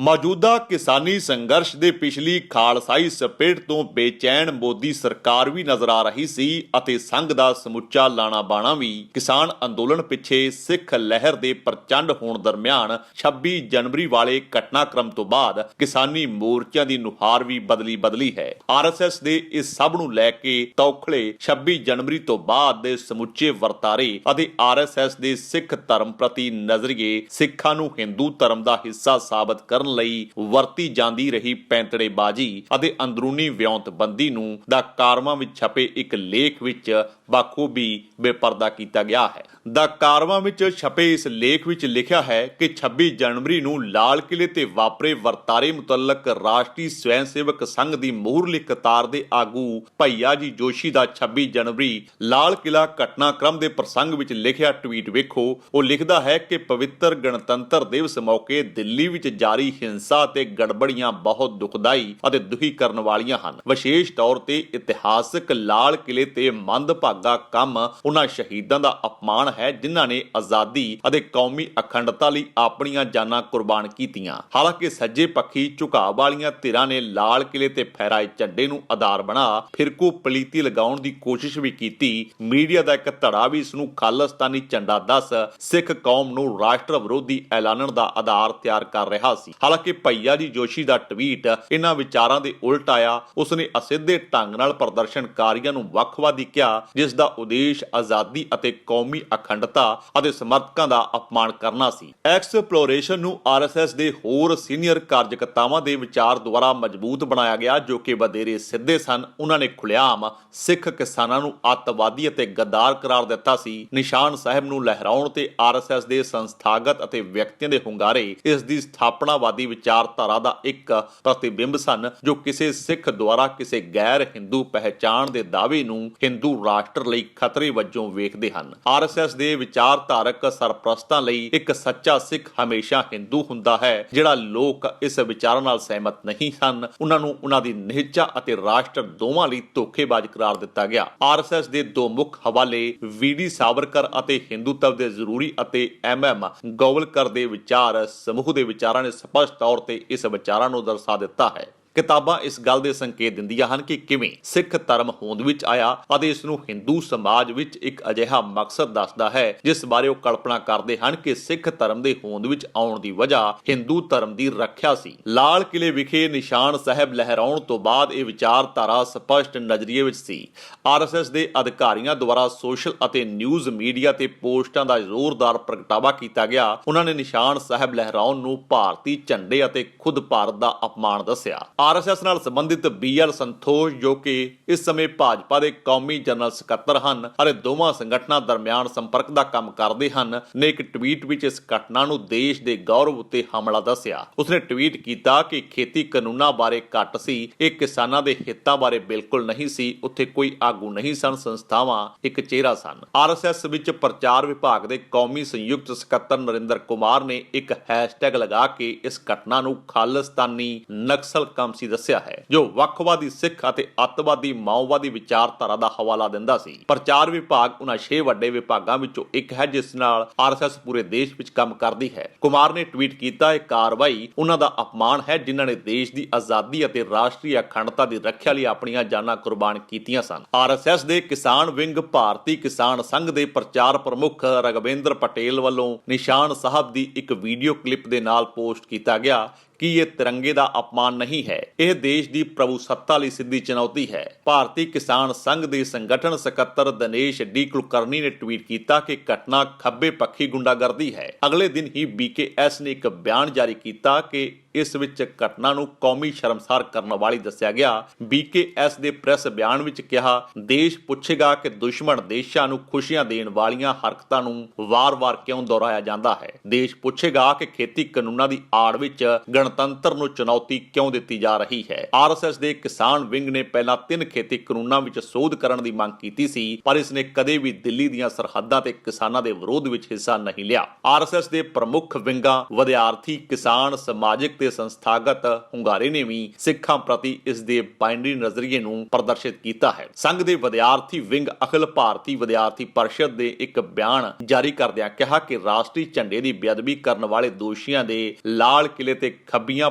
ਮੌਜੂਦਾ ਕਿਸਾਨੀ ਸੰਘਰਸ਼ ਦੇ ਪਿਛਲੀ ਖਾਲਸਾਈ ਸਪੇਟ ਤੋਂ ਬੇਚੈਨ ਮੋਦੀ ਸਰਕਾਰ ਵੀ ਨਜ਼ਰ ਆ ਰਹੀ ਸੀ ਅਤੇ ਸੰਘ ਦਾ ਸਮੁੱਚਾ ਲਾਣਾ ਬਾਣਾ ਵੀ ਕਿਸਾਨ ਅੰਦੋਲਨ ਪਿੱਛੇ ਸਿੱਖ ਲਹਿਰ ਦੇ ਪ੍ਰਚੰਡ ਹੋਣ ਦਰਮਿਆਨ 26 ਜਨਵਰੀ ਵਾਲੇ ਘਟਨਾਕ੍ਰਮ ਤੋਂ ਬਾਅਦ ਕਿਸਾਨੀ ਮੋਰਚਿਆਂ ਦੀ ਨੁਹਾਰ ਵੀ ਬਦਲੀ ਹੈ। ਆਰਐਸਐਸ ਦੇ ਇਸ ਸਭ ਨੂੰ ਲੈ ਕੇ ਤੌਖਲੇ 26 ਜਨਵਰੀ ਤੋਂ ਬਾਅਦ ਦੇ ਸਮੁੱਚੇ ਵਰਤਾਰੇ ਅਤੇ ਆਰਐਸਐਸ ਦੇ ਸਿੱਖ ਧਰਮ ਪ੍ਰਤੀ ਨਜ਼ਰੀਏ ਸਿੱਖਾਂ ਨੂੰ ਹਿੰਦੂ ਧਰਮ ਦਾ ਹਿੱਸਾ ਸਾਬਤ ਕਰਨ ਲਈ ਵਰਤੀ ਜਾਂਦੀ ਰਹੀ ਪੈਂਤੜੇਬਾਜ਼ੀ ਅਤੇ ਅੰਦਰੂਨੀ ਵਿਉਂਤਬੰਦੀ ਨੂੰ ਦਾ ਕਾਰਵਾਂ ਵਿੱਚ ਛਪੇ ਇੱਕ ਲੇਖ ਵਿੱਚ ਬਾਖੂਬੀ ਬੇਪਰਦਾ ਕੀਤਾ ਗਿਆ ਹੈ। ਦਾ ਕਾਰਵਾਂ ਵਿੱਚ ਛਪੇ ਇਸ ਲੇਖ ਵਿੱਚ ਲਿਖਿਆ ਹੈ ਕਿ 26 ਜਨਵਰੀ ਨੂੰ ਲਾਲ ਕਿਲੇ ਤੇ ਵਾਪਰੇ ਵਰਤਾਰੇ ਮੁਤਲਕ ਰਾਸ਼ਟਰੀ ਸਵੈਂ ਸੇਵਕ ਸੰਘ ਦੀ ਮੂਹਰਲੀ ਕਤਾਰ ਦੇ ਆਗੂ ਭਈਆ ਜੀ ਜੋਸ਼ੀ ਦਾ 26 ਜਨਵਰੀ ਲਾਲ ਕਿਲਾ ਘਟਨਾਕ੍ਰਮ ਦੇ ਪ੍ਰਸੰਗ ਵਿੱਚ ਲਿਖਿਆ ਟਵੀਟ ਵੇਖੋ। ਉਹ ਲਿਖਦਾ ਹੈ ਕਿ ਪਵਿੱਤਰ ਗਣਤੰਤਰ ਦਿਵਸ ਮੌਕੇ ਦਿੱਲੀ ਵਿੱਚ ਜਾਰੀ ਹਿੰਸਾ ਤੇ ਗੜਬੜੀਆਂ ਬਹੁਤ ਦੁਖਦਾਈ ਅਤੇ ਦੁਖੀ ਕਰਨ ਵਾਲੀਆਂ ਹਨ। ਵਿਸ਼ੇਸ਼ ਤੌਰ ਤੇ ਇਤਿਹਾਸਕ ਲਾਲ ਕਿਲੇ ਤੇ ਮੰਦਭਾਗਾ ਕੰਮ ਉਹਨਾਂ ਸ਼ਹੀਦਾਂ ਦਾ ਅਪਮਾਨ ਹੈ ਜਿਨ੍ਹਾਂ ਨੇ ਆਜ਼ਾਦੀ ਅਤੇ ਕੌਮੀ ਅਖੰਡਤਾ ਲਈ ਆਪਣੀਆਂ ਜਾਨਾਂ ਕੁਰਬਾਨ ਕੀਤੀਆਂ। ਹਾਲਾਂਕਿ ਸੱਜੇ ਪੱਖੀ ਝੁਕਾਅ ਵਾਲੀਆਂ ਧਿਰਾਂ ਨੇ ਲਾਲ ਕਿਲੇ ਤੇ ਫਹਿਰਾਏ ਝੰਡੇ ਨੂੰ ਆਧਾਰ ਬਣਾ ਫਿਰਕੂ ਪਲੀਤੀ ਲਗਾਉਣ ਦੀ ਕੋਸ਼ਿਸ਼ ਵੀ ਕੀਤੀ। ਮੀਡੀਆ ਦਾ ਇੱਕ ਧੜਾ ਵੀ ਇਸ ਨੂੰ ਖਾਲਿਸਤਾਨੀ ਝੰਡਾ ਦੱਸ ਸਿੱਖ ਕੌਮ ਨੂੰ ਰਾਸ਼ਟਰ ਵਿਰੋਧੀ ਐਲਾਨਣ ਦਾ ਆਧਾਰ ਤਿਆਰ ਕਰ ਰਿਹਾ ਸੀ। ਹਾਲਾਂਕਿ ਭਈਆ ਜੀ ਜੋਸ਼ੀ ਦਾ ਟਵੀਟ ਇਹਨਾਂ ਵਿਚਾਰਾਂ ਦੇ ਉਲਟ ਆਇਆ। ਉਸਨੇ ਅਸਿੱਧੇ ਢੰਗ ਨਾਲ ਪ੍ਰਦਰਸ਼ਨਕਾਰੀਆਂ ਨੂੰ ਵੱਖਵਾਦੀ ਕਿਹਾ ਜਿਸ ਦਾ ਉਦੇਸ਼ ਆਜ਼ਾਦੀ ਅਤੇ ਕੌਮੀ ਅਖੰਡਤਾ ਅਤੇ ਸਮਰਥਕਾਂ ਦਾ ਅਪਮਾਨ ਕਰਨਾ ਸੀ। ਐਕਸਪਲੋਰੇਸ਼ਨ ਨੂੰ ਆਰਐਸਐਸ ਦੇ ਹੋਰ ਸੀਨੀਅਰ ਕਾਰਜਕਰਤਾਵਾਂ ਦੇ ਵਿਚਾਰ ਦੁਆਰਾ ਮਜ਼ਬੂਤ ਬਣਾਇਆ ਗਿਆ ਜੋ ਕਿ ਵਧੇਰੇ ਸਿੱਧੇ ਸਨ। ਉਹਨਾਂ ਨੇ ਖੁੱਲ੍ਹੇਆਮ ਸਿੱਖ ਕਿਸਾਨਾਂ ਨੂੰ ਅੱਤਵਾਦੀ ਅਤੇ ਗੱਦਾਰ ਕਰਾਰ ਦਿੱਤਾ ਸੀ। ਨਿਸ਼ਾਨ ਸਾਹਿਬ ਨੂੰ ਲਹਿਰਾਉਣ ਤੇ ਆਰਐਸਐਸ ਦੇ ਸੰਸਥਾਗਤ ਅਤੇ ਵਿਅਕਤੀਆਂ ਦੇ ਹੁੰਗਾਰੇ ਇਸ ਦੀ ਸਥਾਪਨਾਵਾਦੀ ਵਿਚਾਰਧਾਰਾ ਦਾ ਇੱਕ ਪ੍ਰਤੀਬਿੰਬ ਸਨ ਜੋ ਕਿਸੇ ਸਿੱਖ ਦੁਆਰਾ ਕਿਸੇ ਗੈਰ ਹਿੰਦੂ ਪਹਿਚਾਣ ਦੇ ਦਾਅਵੇ ਨੂੰ ਹਿੰਦੂ ਰਾਸ਼ਟਰ ਲਈ ਖਤਰੇ ਵਜੋਂ ਵੇਖਦੇ ਹਨ। ਆਰਐਸਐਸ ਦੇ ਵਿਚਾਰਧਾਰਕ ਸਰਪ੍ਰਸਤਾਂ ਲਈ ਇੱਕ ਸੱਚਾ ਸਿੱਖ ਹਮੇਸ਼ਾ ਹਿੰਦੂ ਹੁੰਦਾ ਹੈ। ਜਿਹੜਾ ਲੋਕ ਇਸ ਵਿਚਾਰਾਂ ਨਾਲ ਸਹਿਮਤ ਨਹੀਂ ਸਨ ਉਹਨਾਂ ਨੂੰ ਉਹਨਾਂ ਦੀ ਨਿਹਚਾ ਅਤੇ ਰਾਸ਼ਟਰ ਦੋਵਾਂ ਲਈ ਧੋਖੇਬਾਜ਼ ਕਰਾਰ ਦਿੱਤਾ ਗਿਆ। ਆਰਐਸਐਸ ਦੇ ਦੋ ਮੁੱਖ ਹਵਾਲੇ ਵੀਡੀ ਸਾਵਰਕਰ ਅਤੇ ਹਿੰਦੂਤਵ ਦੇ ਜ਼ਰੂਰੀ ਅਤੇ ਐਮਐਮ ਗੋਵਲਕਰ ਦੇ ਵਿਚਾਰ ਸਮੂਹ ਦੇ ਵਿਚਾਰਾਂ ਨੇ ਸਪਸ਼ਟ ਤੌਰ ਤੇ ਇਸ ਵਿਚਾਰਾਂ ਨੂੰ ਦਰਸਾ ਦਿੱਤਾ ਹੈ। ਕਿਤਾਬਾਂ ਇਸ ਗੱਲ ਦੇ ਸੰਕੇਤ ਦਿੰਦੀਆਂ ਹਨ ਕਿ ਕਿਵੇਂ ਸਿੱਖ ਧਰਮ ਹੋਂਦ ਵਿੱਚ ਆਇਆ ਅਤੇ ਇਸ ਨੂੰ ਹਿੰਦੂ ਸਮਾਜ ਵਿੱਚ ਇੱਕ ਅਜਿਹਾ ਮਕਸਦ ਦੱਸਦਾ ਹੈ ਜਿਸ ਬਾਰੇ ਉਹ ਕਲਪਨਾ ਕਰਦੇ ਹਨ ਕਿ ਸਿੱਖ ਧਰਮ ਦੇ ਹੋਂਦ ਵਿੱਚ ਆਉਣ ਦੀ ਵਜ੍ਹਾ ਹਿੰਦੂ ਧਰਮ ਦੀ ਰੱਖਿਆ ਸੀ। ਲਾਲ ਕਿਲੇ ਵਿਖੇ ਨਿਸ਼ਾਨ ਸਾਹਿਬ ਲਹਿਰਾਉਣ ਤੋਂ ਬਾਅਦ ਇਹ ਵਿਚਾਰਧਾਰਾ ਸਪਸ਼ਟ ਨਜ਼ਰੀਏ ਵਿੱਚ ਸੀ। ਆਰਐਸਐਸ ਦੇ ਅਧਿਕਾਰੀਆਂ ਦੁਆਰਾ ਸੋਸ਼ਲ ਅਤੇ ਨਿਊਜ਼ ਮੀਡੀਆ ਤੇ ਪੋਸਟਾਂ ਦਾ ਜ਼ੋਰਦਾਰ ਪ੍ਰਗਟਾਵਾ ਕੀਤਾ ਗਿਆ। ਉਹਨਾਂ ਨੇ ਨਿਸ਼ਾਨ ਸਾਹਿਬ ਲਹਿਰਾਉਣ ਨੂੰ ਭਾਰਤੀ ਝੰਡੇ ਅਤੇ ਖੁਦ ਭਾਰਤ ਦਾ ਅਪਮਾਨ ਦੱਸਿਆ। ਆਰਐਸਐਸ ਨਾਲ ਸੰਬੰਧਿਤ ਬੀਐਲ ਸੰਤੋਸ਼ ਜੋ ਕਿ ਇਸ ਸਮੇਂ ਭਾਜਪਾ ਦੇ ਕੌਮੀ ਜਨਰਲ ਸਕੱਤਰ ਹਨ ਅਤੇ ਦੋਵਾਂ ਸੰਗਠਨਾਂ ਦਰਮਿਆਨ ਸੰਪਰਕ ਦਾ ਕੰਮ ਕਰਦੇ ਹਨ ਨੇ ਇੱਕ ਟਵੀਟ ਵਿੱਚ ਇਸ ਘਟਨਾ ਨੂੰ ਦੇਸ਼ ਦੇ ਗੌਰਵ ਉੱਤੇ ਹਮਲਾ ਦੱਸਿਆ। ਉਸਨੇ ਟਵੀਟ ਕੀਤਾ ਕਿ ਖੇਤੀ ਕਾਨੂੰਨਾਂ ਬਾਰੇ ਘੱਟ ਸੀ, ਇਹ ਕਿਸਾਨਾਂ ਦੇ ਹਿੱਤਾਂ ਬਾਰੇ ਬਿਲਕੁਲ ਨਹੀਂ ਸੀ। ਉੱਥੇ ਕੋਈ ਆਗੂ ਨਹੀਂ ਸਨ, ਸੰਸਥਾਵਾਂ ਇੱਕ ਚਿਹਰਾ ਸਨ। ਆਰਐਸਐਸ ਵਿੱਚ ਪ੍ਰਚਾਰ ਵਿਭਾਗ ਦੇ ਕੌਮੀ ਸੰਯੁਕਤ ਸਕੱਤਰ ਨਰਿੰਦਰ ਕੁਮਾਰ ਨੇ ਇੱਕ ਹੈਸ਼ਟੈਗ ਲਗਾ ਕੇ ਇਸ ਘਟਨਾ ਨੂੰ ਖਾਲਿਸਤਾਨੀ ਨਕਸਲ ਕਮਸੀ ਦੱਸਿਆ ਹੈ ਜੋ ਵੱਖਵਾਦੀ ਸਿੱਖ ਅਤੇ ਅੱਤਵਾਦੀ ਮਾਓਵਾਦੀ ਵਿਚਾਰਧਾਰਾ ਦਾ ਹਵਾਲਾ ਦਿੰਦਾ ਸੀ। ਪ੍ਰਚਾਰ ਵਿਭਾਗ ਉਹਨਾਂ 6 ਵੱਡੇ ਵਿਭਾਗਾਂ ਵਿੱਚੋਂ ਇੱਕ ਹੈ ਜਿਸ ਨਾਲ ਆਰਐਸਐਸ ਪੂਰੇ ਦੇਸ਼ ਵਿੱਚ ਕੰਮ ਕਰਦੀ ਹੈ। ਕੁਮਾਰ ਨੇ ਟਵੀਟ ਕੀਤਾ ਇਹ ਕਾਰਵਾਈ ਉਹਨਾਂ ਦਾ ਅਪਮਾਨ ਹੈ ਜਿਨ੍ਹਾਂ ਨੇ ਦੇਸ਼ ਦੀ ਆਜ਼ਾਦੀ ਅਤੇ ਰਾਸ਼ਟਰੀ ਅਖੰਡਤਾ ਦੀ ਰੱਖਿਆ ਲਈ ਆਪਣੀਆਂ ਜਾਨਾਂ ਕੁਰਬਾਨ ਕੀਤੀਆਂ ਸਨ। ਆਰਐਸਐਸ ਦੇ ਕਿਸਾਨ ਵਿੰਗ ਭਾਰਤੀ ਕਿਸਾਨ ਸੰਘ ਦੇ ਪ੍ਰਚਾਰ ਪ੍ਰਮੁੱਖ ਰਗਵਿੰਦਰ ਪਟੇਲ ਵੱਲੋਂ ਨਿਸ਼ਾਨ ਸਾਹਿਬ ਦੀ ਇੱਕ ਵੀਡੀਓ ਕਲਿੱਪ ਦੇ ਨਾਲ ਪੋਸਟ ਕੀਤਾ ਗਿਆ ਕਿ ਇਹ ਤਿਰੰਗੇ ਦਾ ਅਪਮਾਨ ਨਹੀਂ ਹੈ, ਇਹ ਦੇਸ਼ ਦੀ ਪ੍ਰਭੂ ਸੱਤਾ ਲਈ ਸਿੱਧੀ ਚੁਣੌਤੀ ਹੈ। ਭਾਰਤੀ ਕਿਸਾਨ ਸੰਘ ਦੇ ਸੰਗਠਨ ਸਕੱਤਰ ਦਿਨੇਸ਼ ਡੀ ਕੁਲਕਰਨੀ ਨੇ ਟਵੀਟ ਕੀਤਾ ਕਿ ਘਟਨਾ ਖੱਬੇ ਪੱਖੀ ਗੁੰਡਾਗਰਦੀ ਹੈ। ਅਗਲੇ ਦਿਨ ਹੀ ਬੀਕੇਐਸ ਨੇ ਇੱਕ ਬਿਆਨ ਜਾਰੀ ਕੀਤਾ ਕਿ ਇਸ ਵਿੱਚ ਘਟਨਾ ਨੂੰ ਕੌਮੀ ਸ਼ਰਮਸਾਰ ਕਰਨ ਵਾਲੀ ਦੱਸਿਆ ਗਿਆ। ਬੀਕੇਐਸ ਦੇ ਪ੍ਰੈਸ ਬਿਆਨ ਵਿੱਚ ਕਿਹਾ ਦੇਸ਼ ਪੁੱਛੇਗਾ ਕਿ ਦੁਸ਼ਮਣ ਦੇਸ਼ਾਂ ਨੂੰ ਖੁਸ਼ੀਆਂ ਦੇਣ ਵਾਲੀਆਂ ਹਰਕਤਾਂ ਨੂੰ ਵਾਰ-ਵਾਰ ਕਿਉਂ ਦੁਹਰਾਇਆ ਜਾਂਦਾ ਹੈ। ਦੇਸ਼ ਪੁੱਛੇਗਾ ਕਿ ਖੇਤੀ ਕਾਨੂੰਨਾਂ ਦੀ ਆੜ ਵਿੱਚ ਗਣਤੰਤਰ ਨੂੰ ਚੁਣੌਤੀ ਕਿਉਂ ਦਿੱਤੀ ਜਾ ਰਹੀ ਹੈ। ਆਰਐਸਐਸ ਦੇ ਕਿਸਾਨ ਵਿੰਗ ਨੇ ਪਹਿਲਾਂ 3 ਖੇਤੀ ਕਾਨੂੰਨਾਂ ਵਿੱਚ ਸੋਧ ਕਰਨ ਦੀ ਮੰਗ ਕੀਤੀ ਸੀ ਪਰ ਇਸ ਨੇ ਕਦੇ ਵੀ ਦਿੱਲੀ ਦੀਆਂ ਸਰਹੱਦਾਂ ਤੇ ਕਿਸਾਨਾਂ ਦੇ ਵਿਰੋਧ ਵਿੱਚ ਹਿੱਸਾ ਨਹੀਂ ਲਿਆ। ਆਰਐਸਐਸ ਦੇ ਪ੍ਰਮੁੱਖ ਵਿੰਗਾਂ ਵਿਦਿਆਰਥੀ, ਕਿਸਾਨ, ਸਮਾਜਿਕ ਤੇ ਸੰਸਥਾਗਤ ਹੁੰਗਾਰੇ ਨੇ ਵੀ ਸਿੱਖਾਂ ਪ੍ਰਤੀ ਇਸ ਦੇ ਬਾਈਨਰੀ ਨਜ਼ਰੀਏ ਨੂੰ ਪ੍ਰਦਰਸ਼ਿਤ ਕੀਤਾ ਹੈ। ਸੰਘ ਦੇ ਵਿਦਿਆਰਥੀ ਵਿੰਗ ਅਖਿਲ ਭਾਰਤੀ ਵਿਦਿਆਰਥੀ ਪਰਿਸ਼ਦ ਦੇ ਇੱਕ ਬਿਆਨ ਜਾਰੀ ਕਰਦਿਆਂ ਕਿਹਾ ਕਿ ਰਾਸ਼ਟਰੀ ਝੰਡੇ ਦੀ ਬੇਅਦਬੀ ਕਰਨ ਵਾਲੇ ਦੋਸ਼ੀਆਂ ਦੇ ਲਾਲ ਕਿਲੇ ਤੇ ਖੱਬੀਆਂ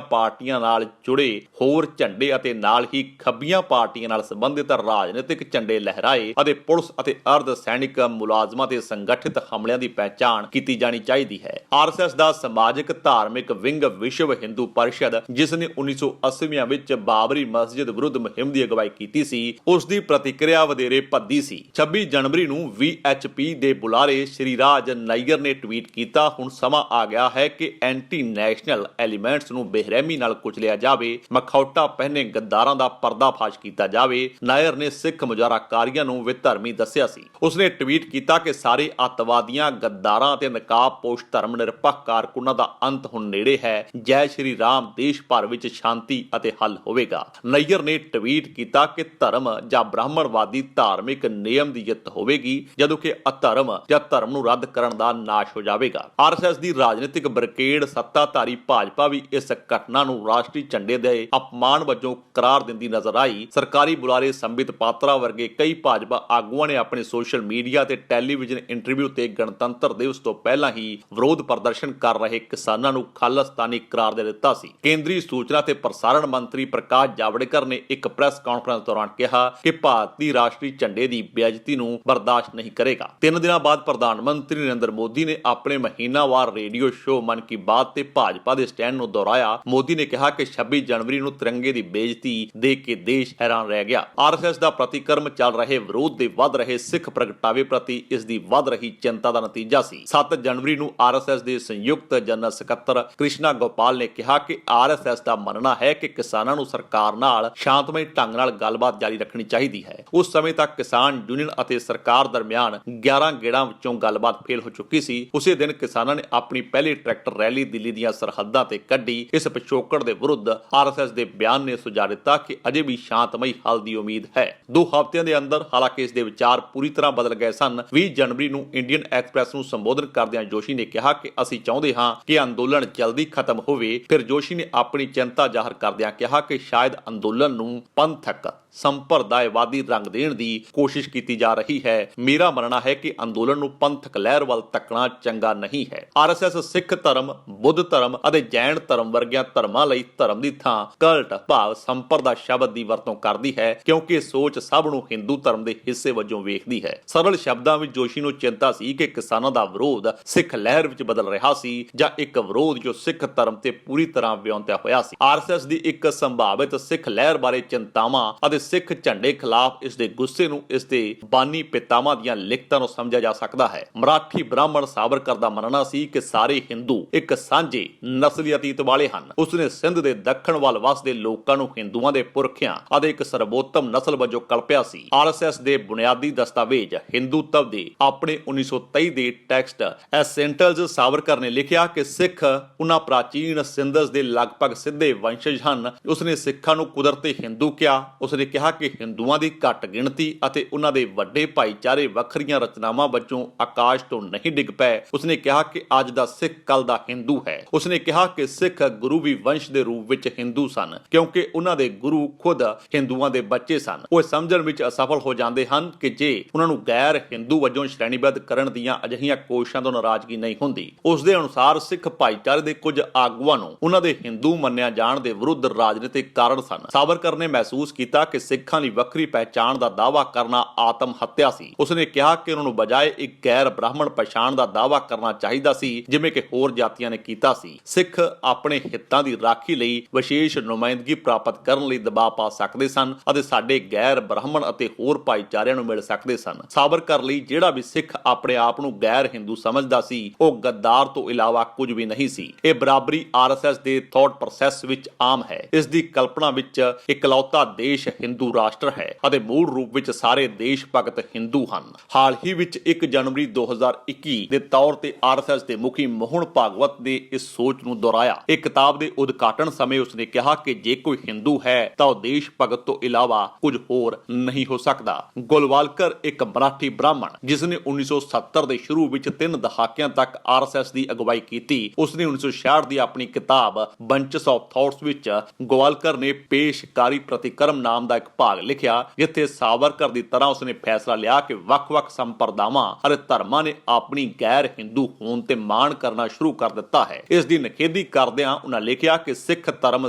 ਪਾਰਟੀਆਂ ਨਾਲ ਜੁੜੇ ਹੋਰ ਝੰਡੇ ਅਤੇ ਨਾਲ ਹੀ ਖੱਬੀਆਂ ਪਾਰਟੀਆਂ ਨਾਲ ਸੰਬੰਧਿਤ ਰਾਜਨੀਤਿਕ ਝੰਡੇ ਲਹਿਰਾਏ ਅਤੇ ਪੁਲਿਸ ਅਤੇ ਅਰਧ ਸੈਨਿਕ ਮੁਲਾਜ਼ਮਾਂ ਤੇ ਸੰਗਠਿਤ ਹਮਲਿਆਂ ਦੀ ਪਹਿਚਾਣ ਕੀਤੀ ਜਾਣੀ ਚਾਹੀਦੀ ਹੈ। ਆਰਐਸਐਸ ਦਾ ਸਮਾਜਿਕ ਧਾਰਮਿਕ ਵਿੰਗ ਵਿਸ਼ਵ ਹਿੰਦੂ ਪਰਿਸ਼ਦ, ਜਿਸ ਨੇ 1980 ਵਿੱਚ ਬਾਬਰੀ ਮਸਜਿਦ ਵਿਰੁੱਧ ਮੁਹਿੰਮ ਦੀ ਅਗਵਾਈ ਕੀਤੀ ਸੀ, ਉਸ ਦੀ ਪ੍ਰਤੀਕਿਰਿਆ ਵਧੇਰੇ ਭੱਦੀ ਸੀ। 26 ਜਨਵਰੀ ਨੂੰ VHP ਦੇ ਬੁਲਾਰੇ ਸ਼੍ਰੀ ਰਾਜ ਨਾਇਰ ਨੇ ਟਵੀਟ ਕੀਤਾ, ਹੁਣ ਸਮਾਂ ਆ ਗਿਆ ਹੈ ਕਿ ਐਂਟੀ ਨੈਸ਼ਨਲ ਐਲੀਮੈਂਟਸ ਨੂੰ ਬੇਰਹਿਮੀ ਨਾਲ ਕੁਚਲਿਆ ਜਾਵੇ, ਮਖੌਟਾ ਪਹਿਨੇ ਗੱਦਾਰਾਂ ਦਾ ਪਰਦਾਫਾਸ਼ ਕੀਤਾ ਜਾਵੇ। ਨਾਇਰ ਨੇ ਸਿੱਖ ਮੁਜ਼ਾਹਰਾਕਾਰੀਆਂ ਨੂੰ ਵਿਧਰਮੀ ਦੱਸਿਆ ਸੀ। ਉਸਨੇ ਟਵੀਟ ਕੀਤਾ ਕਿ ਸਾਰੇ ਅੱਤਵਾਦੀਆਂ, ਗੱਦਾਰਾਂ ਅਤੇ ਨਕਾਬਪੋਸ਼ ਧਰਮ ਨਿਰਪੱਖ ਕਾਰਕੁਨਾਂ ਦਾ ਅੰਤ ਹੁਣ ਨੇੜੇ ਹੈ। ਜੈ ਸ਼੍ਰੀ ਰਾਮ, ਦੇਸ਼ ਭਰ ਵਿੱਚ ਸ਼ਾਂਤੀ ਅਤੇ ਹੱਲ ਹੋਵੇਗਾ। ਨਾਇਰ ਨੇ ਟਵੀਟ ਕੀਤਾ ਕਿ ਧਰਮ ਜਾਂ ਬ੍ਰਾਹਮਣਵਾਦੀ ਧਾਰਮਿਕ ਨਿਯਮ ਦੀ ਜਿੱਤ ਹੋਵੇਗੀ, ਜਦੋਂ ਕਿ ਅਧਰਮ ਜਾਂ ਧਰਮ ਨੂੰ ਰੱਦ ਕਰਨ ਦਾ ਨਾਸ਼ ਹੋ ਜਾਵੇਗਾ। ਆਰਐਸਐਸ ਦੀ ਰਾਜਨੀਤਿਕ ਬ੍ਰਿਗੇਡ ਸੱਤਾਧਾਰੀ ਭਾਜਪਾ ਵੀ ਇਸ ਘਟਨਾ ਨੂੰ ਰਾਸ਼ਟਰੀ ਝੰਡੇ ਦੇ ਅਪਮਾਨ ਵਜੋਂ ਕਰਾਰ ਦਿੰਦੀ ਨਜ਼ਰ ਆਈ। ਸਰਕਾਰੀ ਬੁਲਾਰੇ ਸੰਬਿਤ ਪਾਤਰਾ ਵਰਗੇ ਕਈ ਭਾਜਪਾ ਆਗੂਆਂ ਨੇ ਆਪਣੇ ਸੋਸ਼ਲ ਮੀਡੀਆ ਤੇ ਟੈਲੀਵਿਜ਼ਨ ਇੰਟਰਵਿਊ ਤੇ ਗਣਤੰਤਰ ਦਿਵਸ ਤੋਂ ਪਹਿਲਾਂ ਹੀ ਵਿਰੋਧ ਪ੍ਰਦਰਸ਼ਨ ਕਰ ਰਹੇ ਕਿਸਾਨਾਂ ਨੂੰ ਖਾਲਿਸਤਾਨੀ ਕਰਾਰ ਦੇ ਦਿੱਤਾ ਸੀ। ਕੇਂਦਰੀ ਸੂਚਨਾ ਤੇ ਪ੍ਰਸਾਰਣ ਮੰਤਰੀ ਪ੍ਰਕਾਸ਼ ਜਾਵੜੇਕਰ ਨੇ ਇੱਕ ਪ੍ਰੈਸ ਕਾਨਫਰੰਸ ਦੌਰਾਨ ਕਿਹਾ ਕਿ ਭਾਰਤੀ ਰਾਸ਼ਟਰੀ ਝੰਡੇ ਦੀ ਬੇਇੱਜ਼ਤੀ ਨੂੰ ਬਰਦਾਸ਼ਤ ਨਹੀਂ ਕਰੇਗਾ। 3 ਦਿਨਾਂ ਬਾਅਦ ਪ੍ਰਧਾਨ ਮੰਤਰੀ ਨਰਿੰਦਰ ਮੋਦੀ ਨੇ ਆਪਣੇ ਮਹੀਨਾਵਾਰ ਰੇਡੀਓ ਸ਼ੋਅ ਮਨ ਕੀ ਬਾਤ ਤੇ ਭਾਜਪਾ ਦੇ ਸਟੈਂਡ ਨੂੰ ਦੁਹਰਾਇਆ। ਮੋਦੀ ਨੇ ਕਿਹਾ ਕਿ 26 ਜਨਵਰੀ ਨੂੰ ਤਿਰੰਗੇ ਦੀ ਬੇਇੱਜ਼ਤੀ ਦੇਖ ਕੇ ਦੇਸ਼ ਹੈਰਾਨ ਰਹਿ ਗਿਆ। ਆਰਐਸਐਸ ਦਾ ਪ੍ਰਤੀਕਰਮ ਚੱਲ ਰਹੇ ਵਿਰੋਧ ਦੇ ਵੱਧ ਰਹੇ ਸਿੱਖ ਪ੍ਰਗਟਾਵੇ ਪ੍ਰਤੀ ਇਸ ਦੀ ਵੱਧ ਰਹੀ ਚਿੰਤਾ ਦਾ ਨਤੀਜਾ ਸੀ। 7 ਜਨਵਰੀ ਨੂੰ ਆਰਐਸਐਸ ਦੇ ਸੰਯੁਕਤ ਜਨਰਲ ਸਕੱਤਰ ਕ੍ਰਿਸ਼ਨਾ ਗੋਪਾਲ ਨੇ ਕਿਹਾ ਕਿ ਆਰਐਸਐਸ ਦਾ ਮੰਨਣਾ ਹੈ ਕਿ ਕਿਸਾਨਾਂ ਨੂੰ ਸਰਕਾਰ ਨਾਲ ਸ਼ਾਂਤਮਈ ਢੰਗ ਨਾਲ ਗੱਲਬਾਤ ਜਾਰੀ ਰੱਖਣੀ ਚਾਹੀਦੀ ਹੈ। ਉਸ ਸਮੇਂ ਤੱਕ ਕਿਸਾਨ ਯੂਨੀਅਨ ਅਤੇ ਸਰਕਾਰ ਦਰਮਿਆਨ 11 ਗੇੜਾਂ ਵਿੱਚੋਂ ਗੱਲਬਾਤ ਫੇਲ ਹੋ ਚੁੱਕੀ ਸੀ। ਉਸੇ ਦਿਨ ਕਿਸਾਨਾਂ ਨੇ ਆਪਣੀ ਪਹਿਲੀ ਟਰੈਕਟਰ ਰੈਲੀ ਦਿੱਲੀ ਦੀਆਂ ਸਰਹੱਦਾਂ ਤੇ ਕੱਢੀ। ਇਸ ਪਿਛੋਕੜ ਦੇ ਵਿਰੁੱਧ ਆਰਐਸਐਸ ਦੇ ਬਿਆਨ ਨੇ ਸੁਝਾਅ ਦਿੱਤਾ ਕਿ ਅਜੇ ਵੀ ਸ਼ਾਂਤਮਈ ਹੱਲ ਦੀ ਉਮੀਦ ਹੈ। 2 ਹਫ਼ਤਿਆਂ ਦੇ ਅੰਦਰ ਹਾਲਾਂਕਿ ਇਸ ਦੇ ਵਿਚਾਰ ਪੂਰੀ ਤਰ੍ਹਾਂ ਬਦਲ ਗਏ ਸਨ। 20 ਜਨਵਰੀ ਨੂੰ ਇੰਡੀਅਨ ਐਕਸਪ੍ਰੈਸ ਨੂੰ ਸੰਬੋਧਨ ਕਰਦਿਆਂ ਜੋਸ਼ੀ ਨੇ ਕਿਹਾ ਕਿ ਅਸੀਂ ਚਾਹੁੰਦੇ ਹਾਂ ਕਿ ਅੰਦੋਲਨ ਜਲਦੀ ਖਤਮ ਹੋਵੇ। ਫਿਰ ਜੋਸ਼ੀ ਨੇ ਆਪਣੀ ਚਿੰਤਾ ਜ਼ਾਹਰ ਕਰਦਿਆਂ ਕਿਹਾ ਕਿ ਸ਼ਾਇਦ ਅੰਦੋਲਨ ਨੂੰ ਪੰਥਕ ਸੰਪਰਦਾਇਵਾਦੀ ਰੰਗ ਦੇਣ ਦੀ ਕੋਸ਼ਿਸ਼ ਕੀਤੀ ਜਾ ਰਹੀ ਹੈ। ਮੇਰਾ ਮੰਨਣਾ ਹੈ ਕਿ ਅੰਦੋਲਨ ਨੂੰ ਪੰਥਕ ਲਹਿਰ ਵੱਲ ਤੱਕਣਾ ਚੰਗਾ ਨਹੀਂ ਹੈ। ਆਰਐਸਐਸ ਸਿੱਖ ਧਰਮ, ਬੁੱਧ ਧਰਮ ਅਤੇ ਜੈਨ ਧਰਮ ਵਰਗੀਆਂ ਧਰਮਾਂ ਲਈ ਧਰਮ ਦੀ ਥਾਂ ਕਲਟ ਭਾਵ ਸੰਪਰਦਾ ਸ਼ਬਦ ਦੀ ਵਰਤੋਂ ਕਰਦੀ ਹੈ, ਕਿਉਂਕਿ ਇਹ ਸੋਚ ਸਭ ਨੂੰ ਹਿੰਦੂ ਧਰਮ ਦੇ ਹਿੱਸੇ ਵਜੋਂ ਵੇਖਦੀ ਹੈ। ਸਰਲ ਸ਼ਬਦਾਂ ਵਿੱਚ ਜੋਸ਼ੀ ਨੂੰ ਚਿੰਤਾ ਸੀ ਕਿ ਕਿਸਾਨਾਂ ਦਾ ਵਿਰੋਧ ਸਿੱਖ ਲਹਿਰ ਵਿੱਚ ਬਦਲ ਰਿਹਾ ਸੀ ਜਾਂ ਇੱਕ ਵਿਰੋਧ ਜੋ ਸਿੱਖ ਧਰਮ ਤੇ ਪੂਰੀ ਤਰ੍ਹਾਂ ਵਿਉਂਤਿਆ ਹੋਇਆ ਸੀ। ਆਰਐਸਐਸ ਦੀ ਇੱਕ ਸੰਭਾਵਿਤ ਸਿੱਖ ਲਹਿਰ ਬਾਰੇ ਚਿੰਤਾਵਾਂ ਅਤੇ ਸਿੱਖ ਝੰਡੇ ਖਿਲਾਫ ਇਸ ਦੇ ਗੁੱਸੇ ਨੂੰ ਇਸ ਦੇ ਬਾਨੀ ਪਿਤਾਮਾ ਦੀਆਂ ਲਿਖਤਾਂ ਨੂੰ ਸਮਝਿਆ ਜਾ ਸਕਦਾ ਹੈ। ਮਰਾਠੀ ਬ੍ਰਾਹਮਣ ਸਾਵਰਕਰ ਦਾ ਮੰਨਣਾ ਸੀ ਕਿ ਸਾਰੇ ਹਿੰਦੂ ਇੱਕ ਸਾਂਝੇ ਨਸਲੀ ਅਤੀਤ ਵਾਲੇ ਹਨ। ਉਸਨੇ ਸਿੰਧ ਦੇ ਦੱਖਣ ਵੱਲ ਵਸਦੇ ਲੋਕਾਂ ਨੂੰ ਹਿੰਦੂਆਂ ਦੇ ਪੁਰਖਿਆਂ ਅਤੇ ਇੱਕ ਸਰਵੋਤਮ ਨਸਲ ਵਜੋਂ ਕਲਪਿਆ ਸੀ। ਆਰਐਸਐਸ ਦੇ ਬੁਨਿਆਦੀ ਦਸਤਾਵੇਜ਼ ਹਿੰਦੂਤਵ ਦੇ ਆਪਣੇ 1923 ਦੇ ਟੈਕਸਟ ਐਸੈਂਟਲਜ਼ ਸਾਵਰਕਰ ਨੇ ਲਿਖਿਆ ਕਿ ਸਿੱਖ ਉਹਨਾਂ ਪ੍ਰਾਚੀਨ ਸਿੰਧਸ ਦੇ ਲਗਭਗ ਸਿੱਧੇ ਵੰਸ਼ਜ ਹਨ। ਉਸਨੇ ਸਿੱਖਾਂ ਨੂੰ ਕੁਦਰਤੀ ਹਿੰਦੂ ਕਿਹਾ। ਉਸਨੇ ਕਿਹਾ ਕਿ ਹਿੰਦੂਆਂ ਦੀ ਘੱਟ ਗਿਣਤੀ ਅਤੇ ਉਹਨਾਂ ਦੇ ਵੱਡੇ ਭਾਈਚਾਰੇ ਵੱਖਰੀਆਂ ਰਚਨਾਵਾਂ ਵਜੋਂ ਆਕਾਸ਼ ਤੋਂ ਨਹੀਂ ਡਿੱਗ ਪਏ। ਉਸਨੇ ਕਿਹਾ ਕਿ ਅੱਜ ਦਾ ਸਿੱਖ ਕੱਲ ਦਾ ਹਿੰਦੂ ਹੈ। ਉਸਨੇ ਕਿਹਾ ਕਿ ਸਿੱਖ ਗੁਰੂ ਵੀ ਵੰਸ਼ ਦੇ ਰੂਪ ਵਿੱਚ ਹਿੰਦੂ ਸਨ, ਕਿਉਂਕਿ ਉਹਨਾਂ ਦੇ ਗੁਰੂ ਖੁਦ ਹਿੰਦੂਆਂ ਦੇ ਬੱਚੇ ਸਨ। ਉਹ ਸਮਝਣ ਵਿੱਚ ਅਸਫਲ ਹੋ ਜਾਂਦੇ ਹਨ ਕਿ ਜੇ ਉਹਨਾਂ ਨੂੰ ਗੈਰ ਹਿੰਦੂ ਵਜੋਂ ਸ਼੍ਰੇਣੀਬੱਧ ਕਰਨ ਦੀਆਂ ਅਜਿਹੀਆਂ ਕੋਸ਼ਿਸ਼ਾਂ ਤੋਂ ਨਾਰਾਜ਼ਗੀ ਨਹੀਂ ਹੁੰਦੀ। ਉਸ ਦੇ ਅਨੁਸਾਰ ਸਿੱਖ ਭਾਈਚਾਰੇ ਦੇ ਕੁਝ ਆਗੂਆਂ ਨੂੰ ਉਹਨਾਂ ਦੇ ਹਿੰਦੂ ਮੰਨਿਆ ਜਾਣ ਦੇ ਵਿਰੁੱਧ ਰਾਜਨੀਤਿਕ ਕਾਰਨ ਸਨ। ਸਾਵਰਕਰ ਨੇ ਮਹਿਸੂਸ ਕੀਤਾ ਕਿ ਸਿੱਖਾਂ ਲਈ ਵੱਖਰੀ ਪਹਿਚਾਣ ਦਾ ਦਾਅਵਾ ਕਰਨਾ ਆਤਮ ਹੱਤਿਆ ਸੀ। ਉਸਨੇ ਕਿਹਾ ਕਿ ਉਹਨਾਂ ਨੂੰ ਬਜਾਏ ਇੱਕ ਗੈਰ ਬ੍ਰਾਹਮਣ ਪਛਾਣ ਦਾ ਦਾਅਵਾ ਕਰਨਾ ਚਾਹੀਦਾ ਸੀ, ਜਿਵੇਂ ਕਿ ਹੋਰ ਜਾਤੀਆਂ ਨੇ ਕੀਤਾ ਸੀ। ਸਿੱਖ ਆਪਣੇ ਹਿੱਤਾਂ ਦੀ ਰਾਖੀ ਲਈ ਵਿਸ਼ੇਸ਼ ਨੁਮਾਇੰਦਗੀ ਪ੍ਰਾਪਤ ਕਰਨ ਲਈ ਦਬਾਅ ਪਾ ਸਕਦੇ ਸਨ ਅਤੇ ਸਾਡੇ ਗੈਰ ਬ੍ਰਾਹਮਣ ਅਤੇ ਹੋਰ ਭਾਈਚਾਰਿਆਂ ਨੂੰ ਮਿਲ ਸਕਦੇ ਸਨ। ਸਾਵਰਕਰ ਲਈ ਜਿਹੜਾ ਵੀ ਸਿੱਖ ਆਪਣੇ ਆਪ ਨੂੰ ਗੈਰ ਹਿੰਦੂ ਸਮਝਦਾ ਸੀ, ਉਹ ਗੱਦਾਰ ਤੋਂ ਇਲਾਵਾ ਕੁਝ ਵੀ ਨਹੀਂ ਸੀ। ਇਹ ਬਰਾਬਰੀ ਆਰਐਸਐਸ ਦੇ ਥੌਟ ਪ੍ਰੋਸੈਸ ਵਿੱਚ ਆਮ ਹੈ। ਇਸ ਦੀ ਕਲਪਨਾ ਵਿੱਚ ਇਕਲੌਤਾ ਦੇਸ਼ ਹਿੰਦੂ ਰਾਸ਼ਟਰ ਹੈ ਅਤੇ ਮੂਲ ਰੂਪ ਵਿੱਚ ਸਾਰੇ ਦੇਸ਼ ਭਗਤ ਹਿੰਦੂ ਹਨ। ਹਾਲ ਹੀ ਵਿੱਚ 1 ਜਨਵਰੀ 2021 ਦੇ ਤੌਰ ਤੇ ਆਰਐਸਐਸ ਦੇ ਮੁਖੀ ਮੋਹਨ ਭਾਗਵਤ ਨੇ ਇਸ ਸੋਚ ਨੂੰ ਦੁਹਰਾਇਆ। ਇੱਕ ਕਿਤਾਬ ਦੇ ਉਦਘਾਟਨ ਸਮੇਂ ਉਸਨੇ ਕਿਹਾ ਕਿ ਜੇ ਕੋਈ ਹਿੰਦੂ ਹੈ ਤਾਂ ਉਹ ਦੇਸ਼ ਭਗਤ ਤੋਂ ਇਲਾਵਾ ਕੁਝ ਹੋਰ ਨਹੀਂ ਹੋ ਸਕਦਾ। ਗੋਲਵਾਲਕਰ ਇੱਕ ਮਰਾਠੀ ਬ੍ਰਾਹਮਣ ਜਿਸ ਨੇ 1970 ਦੇ ਸ਼ੁਰੂ ਵਿੱਚ 3 ਦਹਾਕਿਆਂ ਤੱਕ ਆਰਐਸਐਸ ਦੀ ਅਗਵਾਈ ਕੀਤੀ, ਉਸਨੇ 1966 ਦੀ ਆਪਣੀ ਕਿਤਾਬ ਬੰਚਸ ਆਫ ਥਾਟਸ ਵਿੱਚ ਗੋਵਾਲਕਰ ਨੇ ਪੇਸ਼ਕਾਰੀ ਪ੍ਰਤੀਕਰਮ ਨਾਮ ਦਾ ਇੱਕ ਭਾਗ ਲਿਖਿਆ, ਜਿੱਥੇ ਸਾਵਰਕਰ ਦੀ ਤਰ੍ਹਾਂ ਉਸਨੇ ਫੈਸਲਾ ਲਿਆ ਕਿ ਵੱਖ-ਵੱਖ ਸੰਪਰਦਾਵਾਂ ਅਤੇ ਧਰਮਾਂ ਨੇ ਆਪਣੀ ਗੈਰ ਹਿੰਦੂ ਹੋਣ ਤੇ ਮਾਣ ਕਰਨਾ ਸ਼ੁਰੂ ਕਰ ਦਿੱਤਾ ਹੈ। ਇਸ ਦੀ ਨਿਖੇਧੀ ਕਰਦਿਆਂ ਉਹਨਾਂ ਲਿਖਿਆ ਕਿ ਸਿੱਖ ਧਰਮ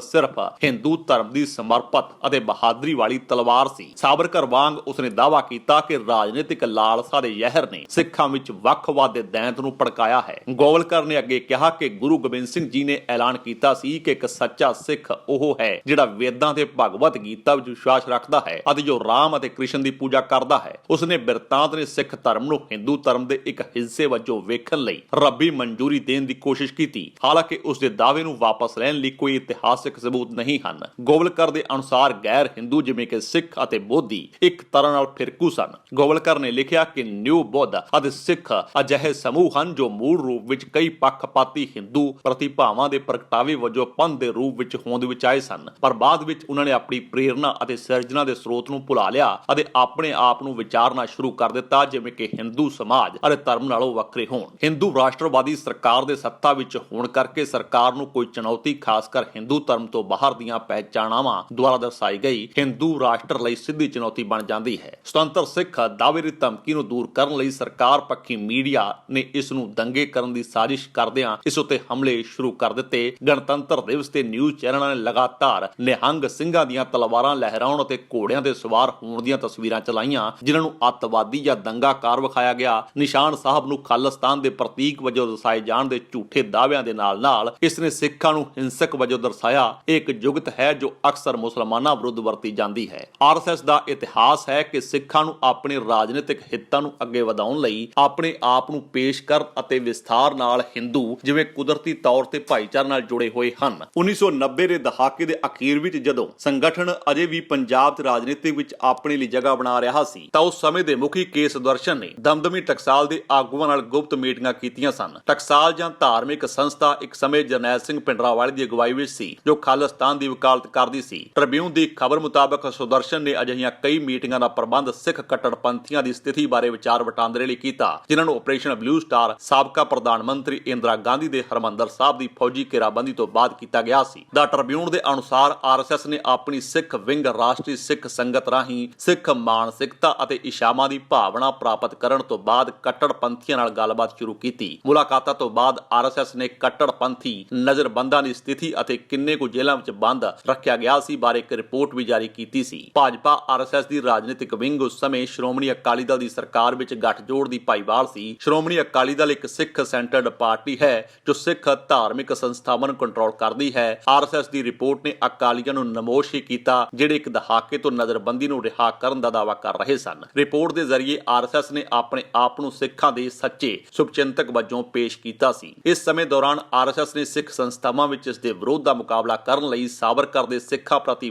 ਸਿਰਫ ਹਿੰਦੂ ਧਰਮ ਦੀ ਸਮਰਪਿਤ ਅਤੇ ਬਹਾਦਰੀ ਵਾਲੀ ਤਲਵਾਰ ਸੀ। ਸਾਵਰਕਰ ਵਾਂਗ ਉਸਨੇ ਦਾਅਵਾ ਕੀਤਾ ਕਿ ਰਾਜਨੀਤਿਕ ਲਾਲਸਾ ਦੇ ਜ਼ਹਿਰ ਨੇ ਸਿੱਖਾਂ ਵਿੱਚ ਵੱਖਵਾਦ ਦੇ ਦੈਂਤ ਨੂੰ ਭੜਕਾਇਆ ਹੈ। ਗੋਵਲਕਰ ਨੇ ਅੱਗੇ ਕਿਹਾ ਕਿ ਗੁਰੂ ਗੋਬਿੰਦ ਸਿੰਘ ਜੀ ਨੇ ਐਲਾਨ ਕੀਤਾ ਸੀ ਕਿ ਇੱਕ ਸੱਚਾ ਸਿੱਖ ਉਹ ਹੈ ਜਿਹੜਾ ਵੇਦਾਂ ਤੇ ਭਗਵਤ ਗੀਤਾ ਵਿੱਚ ਵਿਸ਼ਵਾਸ ਰੱਖਦਾ ਹੈ ਅਤੇ ਜੋ ਰਾਮ ਅਤੇ ਕ੍ਰਿਸ਼ਨ ਦੀ ਪੂਜਾ ਕਰਦਾ ਹੈ। ਉਸਨੇ ਬਿਰਤਾਂਤ ਨੇ ਸਿੱਖ ਧਰਮ ਨੂੰ ਹਿੰਦੂ ਧਰਮ ਦੇ ਇੱਕ ਹਿੱਸੇ ਵਜੋਂ ਵੇਖਣ ਲਈ ਰੱਬੀ ਮਨਜ਼ੂਰੀ ਦੇਣ ਦੀ ਕੋਸ਼ਿਸ਼ ਕੀਤੀ, ਹਾਲਾਂਕਿ ਉਸ ਦੇ ਦਾਅਵੇ ਨੂੰ ਵਾਪਸ ਲੈਣ ਲਈ ਕੋਈ ਇਤਿਹਾਸਕ ਸਬੂਤ ਨਹੀਂ ਹਨ। ਗੋਵਲਕਰ ਦੇ ਅਨੁਸਾਰ ਗੈਰ ਹਿੰਦੂ ਜਿਵੇਂ ਕਿ ਸਿੱਖ ਅਤੇ ਬੋਧੀ ਇੱਕ ਤਰ੍ਹਾਂ ਨਾਲ ਫਿਰਕੂ ਸਨ। ਗੋਵਲਕਰ ਨੇ ਲਿਖਿਆ ਕਿ ਨਿਊ ਬੁੱਧ ਅਤੇ ਸਿੱਖ ਅਜਿਹੇ ਸਮੂਹ ਹਨ ਜੋ ਮੂਲ ਰੂਪ ਵਿੱਚ ਕਈ ਪੱਖਪਾਤੀ ਹਿੰਦੂ ਪ੍ਰਤਿਭਾਵਾਂ ਦੇ ਪ੍ਰਗਟਾਵੇ ਵਜੋਂ ਪੰਥ ਦੇ ਰੂਪ ਵਿੱਚ ਹੋਂਦ ਵਿੱਚ ਆਏ ਸਨ, ਪਰ ਬਾਅਦ ਵਿੱਚ ਉਹਨਾਂ ਨੇ ਆਪਣੀ ਪ੍ਰੇਰਨਾ ਅਤੇ ਸਿਰਜਣਾ ਦੇ ਸਰੋਤ ਨੂੰ ਭੁਲਾ ਲਿਆ ਅਤੇ ਆਪਣੇ ਆਪ ਨੂੰ ਵਿਚਾਰਨਾ ਸ਼ੁਰੂ ਕਰ ਦਿੱਤਾ ਜਿਵੇਂ ਕਿ ਹਿੰਦੂ ਸਮਾਜ ਅਤੇ ਧਰਮ ਨਾਲੋਂ ਵੱਖਰੇ ਹੋਣ। ਹਿੰਦੂ ਰਾਸ਼ਟਰਵਾਦੀ ਸਰਕਾਰ ਦੇ ਸੱਤਾ ਵਿੱਚ ਹੋਣ ਕਰਕੇ ਸਰਕਾਰ ਨੂੰ ਕੋਈ ਚੁਣੌਤੀ ਖਾਸ ਕਰ ਹਿੰਦੂ ਧਰਮ ਤੋਂ ਬਾਹਰ ਦੀਆਂ ਪਹਿਚਾਣਾਵਾਂ ਦੁਆਰਾ ਦਰਸਾਈ ਗਈ ਹਿੰਦੂ ਰਾਸ਼ਟਰ ਲਈ ਸਿੱਧੀ ਚੁਣੌਤੀ ਬਣ ਜਾਂਦੀ ਹੈ। ਸੁਤੰਤਰ ਸਿੱਖ ਦਾਅਵੇ ਦੀ ਧਮਕੀ ਨੂੰ ਦੂਰ ਕਰਨ ਲਈ ਸਰਕਾਰ ਪੱਖੀ ਮੀਡੀਆ ਨੇ ਇਸ ਨੂੰ ਦੰਗੇ ਕਰਨ ਦੀ ਸਾਜ਼ਿਸ਼ ਕਰਦਿਆਂ ਇਸ ਉੱਤੇ ਹਮਲੇ ਸ਼ੁਰੂ ਕਰ ਦਿੱਤੇ। ਗਣਤੰਤਰ ਦਿਵਸ ਤੇ ਨਿਊਜ਼ ਚੈਨਲਾਂ ਨੇ ਲਗਾਤਾਰ ਨਿਹੰਗ ਸਿੰਘਾਂ ਦੀਆਂ ਤਲਵਾਰਾਂ ਲਹਿਰਾਉਣ ਅਤੇ ਘੋੜਿਆਂ ਦੇ ਸਵਾਰ ਹੋਣ ਦੀਆਂ ਤਸਵੀਰਾਂ ਚਲਾਈਆਂ, ਜਿਨ੍ਹਾਂ ਨੂੰ ਅੱਤਵਾਦੀ ਜਾਂ ਦੰਗਾਕਾਰ ਵਿਖਾਇਆ ਗਿਆ। ਨਿਸ਼ਾਨ ਸਾਹਿਬ ਨੂੰ ਖਾਲਿਸਤਾਨ ਦੇ ਪ੍ਰਤੀਕ ਵਜੋਂ ਦਰਸਾਏ ਜਾਣ ਦੇ ਝੂਠੇ ਦਾਅਵਿਆਂ ਦੇ ਨਾਲ ਇਸ ਨੇ ਸਿੱਖਾਂ ਨੂੰ ਹਿੰਸਕ ਵਜੋਂ ਦਰਸਾਇਆ। ਇਹ ਇੱਕ ਜੁਗਤ ਹੈ ਜੋ ਅਕਸਰ ਮੁਸਲਮਾਨਾਂ ਵਿਰੁੱਧ ਵਰਤੀ ਜਾਂਦੀ ਹੈ। ਆਰਐਸਐਸ ਦਾ ਇਤਿਹਾਸ ਹੈ ਕਿ ਸਿੱਖਾਂ ਨੂੰ ਆਪਣੇ ਰਾਜਨੀਤਿਕ ਹਿੱਤਾਂ ਨੂੰ ਅੱਗੇ ਵਧਾਉਣ ਲਈ ਆਪਣੇ ਆਪ ਨੂੰ ਪੇਸ਼ ਕਰਨ ਅਤੇ ਵਿਸਥਾਰ ਨਾਲ ਹਿੰਦੂ ਜਿਵੇਂ ਕੁਦਰਤੀ ਤੌਰ ਤੇ ਭਾਈਚਾਰੇ ਨਾਲ ਜੁੜੇ ਹੋਏ ਹਨ। 1990 ਦੇ ਦਹਾਕੇ ਦੇ ਅਖੀਰ ਵਿੱਚ ਜਦੋਂ ਸੰਗਠਨ ਅਜੇ ਵੀ ਪੰਜਾਬ ਤੇ ਰਾਜਨੀਤੀ ਵਿੱਚ ਆਪਣੀ ਲਈ ਜਗ੍ਹਾ ਬਣਾ ਰਿਹਾ ਸੀ ਤਾਂ ਉਸ ਸਮੇਂ ਦੇ ਮੁਖੀ ਕੇ ਸੁਦਰਸ਼ਨ ਨੇ ਦਮਦਮੀ ਟਕਸਾਲ ਦੇ ਆਗੂਆਂ ਨਾਲ ਗੁਪਤ ਮੀਟਿੰਗਾਂ ਕੀਤੀਆਂ ਸਨ। ਟਕਸਾਲ ਜਾਂ ਧਾਰਮਿਕ ਸੰਸਥਾ ਇੱਕ ਸਮੇਂ ਜਰਨੈਲ ਸਿੰਘ ਭਿੰਡਰਾਂਵਾਲੇ ਦੀ ਅਗਵਾਈ ਵਿੱਚ ਸੀ ਜੋ ਖਾਲਿਸਤਾਨ ਦੀ ਵਕਾਲਤ ਕਰਦੀ ਸੀ। ਟ੍ਰਿਬਿਊਨ ਦੀ ਖਬਰ ਮੁਤਾਬਕ ਸੁਦਰਸ਼ਨ ਨੇ ਅਜਿਹੀਆਂ ਕਈ ਮੀਟਿੰਗਾਂ ਦਾ ਪ੍ਰਬੰਧ ਸਿੱਖ ਕੱਟੜਪੰਥੀਆਂ ਦੀ ਸਥਿਤੀ ਬਾਰੇ ਵਿਚਾਰ ਵਟਾਂਦਰੇ ਲਈ ਕੀਤਾ, ਜਿਨ੍ਹਾਂ ਨੂੰ ਆਪਰੇਸ਼ਨ ਬਲੂ ਸਟਾਰ ਸਾਬਕਾ ਪ੍ਰਧਾਨ ਮੰਤਰੀ ਇੰਦਰਾ ਗਾਂਧੀ ਦੇ ਹਰਮੰਦਰ ਸਾਹਿਬ ਦੀ ਫੌਜੀ ਘੇਰਾਬੰਦੀ ਤੋਂ ਬਾਅਦ ਕੀਤਾ ਗਿਆ ਸੀ। ਦਾ ਟ੍ਰਿਬਿਊਨ ਦੇ ਅਨੁਸਾਰ ਆਰਐਸਐਸ ਨੇ ਆਪਣੀ ਸਿੱਖ ਵਿੰਗ ਰਾਸ਼ਟਰੀ ਸਿੱਖ ਸੰਗਤ ਰਾਹੀਂ ਸਿੱਖ ਮਾਨਸਿਕਤਾ ਅਤੇ ਇਸ਼ਾਵਾਂ ਦੀ ਭਾਵਨਾ ਪ੍ਰਾਪਤ ਕਰਨ ਤੋਂ ਬਾਅਦ ਕੱਟੜਪੰਥੀਆਂ ਨਾਲ ਗੱਲਬਾਤ ਸ਼ੁਰੂ ਕੀਤੀ। ਮੁਲਾਕਾਤਾਂ ਤੋਂ ਬਾਅਦ ਆਰਐਸਐਸ ਨੇ ਕੱਟੜਪੰਥੀ ਨਜ਼ਰਬੰਦਾਂ ਦੀ ਸਥਿਤੀ ਅਤੇ ਕਿੰਨੇ ਕੁ ਜੇਲ੍ਹਾਂ ਵਿੱਚ ਬੰਦ ਰੱਖਿਆ ਗਿਆ ਸੀ ਬਾਰੇ ਇੱਕ ਰਿਪੋਰਟ ਵੀ ਜਾਰੀ ਕੀਤੀ ਸੀ। ਭਾਜਪਾ ਆਰਐਸਐਸ ਦੀ ਰਾਜਨੀਤਿਕ ਵਿੰਗ ਉਸ ਸਮੇਂ ਸ਼੍ਰੋਮਣੀ ਅਕਾਲੀ ਦਲ ਦੀ ਸਰਕਾਰ ਵਿੱਚ ਗੱਠਜੋੜ ਦੀ ਭਾਈਵਾਲ ਸੀ। ਸ਼੍ਰੋਮਣੀ ਅਕਾਲੀ ਦਲ ਇੱਕ ਸਿੱਖ ਸੈਂਟਰਡ ਪਾਰਟੀ ਹੈ ਜੋ ਸਿੱਖ ਧਾਰਮਿਕ ਸੰਸਥਾਵਾਂ ਨੂੰ ਕੰਟਰੋਲ ਕਰਦੀ ਹੈ। ਆਰਐਸਐਸ ਦੀ ਰਿਪੋਰਟ ਨੇ ਅਕਾਲੀਆਂ ਨੂੰ ਨਮੋਸ਼ ਹੀ ਕੀਤਾ ਜਿਹੜੇ ਇੱਕ ਦਹਾਕੇ ਤੋਂ ਨਜ਼ਰਬੰਦੀ ਨੂੰ ਰਿਹਾ ਕਰਨ ਦਾ ਦਾਅਵਾ ਕਰ ਰਹੇ ਸਨ। ਰਿਪੋਰਟ ਦੇ ਜ਼ਰੀਏ ਆਰਐਸਐਸ ਨੇ ਆਪਣੇ ਆਪ ਨੂੰ ਸਿੱਖਾਂ ਦੇ ਸੱਚੇ ਸ਼ੁਭਚਿੰਤਕ ਵਜੋਂ ਪੇਸ਼ ਕੀਤਾ ਸੀ। ਇਸ ਸਮੇਂ ਦੌਰਾਨ ਆਰਐਸਐਸ ਨੇ ਸਿੱਖ ਸੰਸਥਾਵਾਂ ਵਿੱਚ ਇਸ ਦੇ ਵਿਰੋਧ ਦਾ ਮੁਕਾਬਲਾ ਕਰਨ ਲਈ ਸਾਵਰਕਰ ਦੇ ਸਿੱਖਾਂ ਪ੍ਰਤੀ